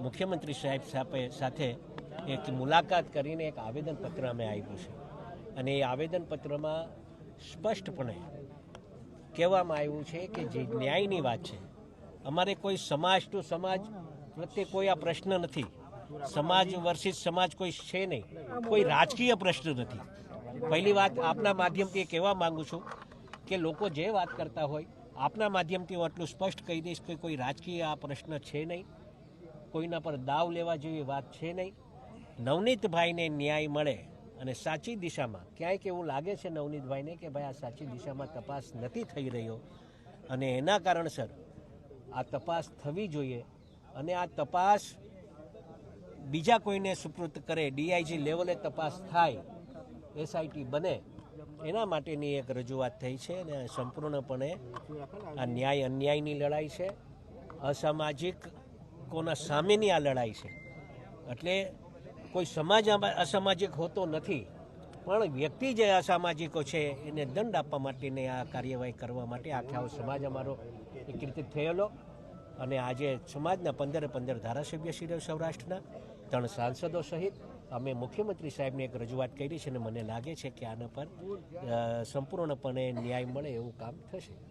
મુખ્યમંત્રી સાહેબ સાથે એક મુલાકાત કરીને એક આવેદનપત્ર અમે આપ્યું છે અને એ આવેદનપત્રમાં સ્પષ્ટપણે કહેવામાં આવ્યું છે કે જે ન્યાયની વાત છે, અમારે કોઈ સમાજ ટુ સમાજ પ્રત્યે કોઈ આ પ્રશ્ન નથી. સમાજ વર્સિસ સમાજ કોઈ છે નહીં, કોઈ રાજકીય પ્રશ્ન નથી. પહેલી વાત આપના માધ્યમથી કહેવા માંગુ છું કે લોકો જે વાત કરતા હોય આપના માધ્યમથી હું આટલું સ્પષ્ટ કહી દઈશ કે કોઈ રાજકીય આ પ્રશ્ન છે નહીં, કોઈના પર દાવ લેવા જેવી વાત છે નહીં. નવનીતભાઈને ન્યાય મળે અને સાચી દિશામાં ક્યાંક એવું લાગે છે નવનીતભાઈને કે ભાઈ આ સાચી દિશામાં તપાસ નથી થઈ રહ્યો અને એના કારણસર આ તપાસ થવી જોઈએ અને આ તપાસ બીજા કોઈને સુપૃત કરે, ડીઆઈજી લેવલે તપાસ થાય, એસઆઈટી બને, એના માટેની એક રજૂઆત થઈ છે અને સંપૂર્ણપણે આ ન્યાય અન્યાયની લડાઈ છે, અસામાજિક કોના સામેની આ લડાઈ છે. એટલે કોઈ સમાજ અસામાજિક હોતો નથી, પણ વ્યક્તિ જે અસામાજિકો છે એને દંડ આપવા માટેની આ કાર્યવાહી કરવા માટે આખો સમાજ અમારો એકત્રિત થયેલો અને આજે સમાજના 15 ધારાસભ્યશ્રીઓ સૌરાષ્ટ્રના 3 સાંસદો સહિત અમે મુખ્યમંત્રી સાહેબને એક રજૂઆત કરી છે અને મને લાગે છે કે આના પર સંપૂર્ણપણે ન્યાય મળે એવું કામ થશે.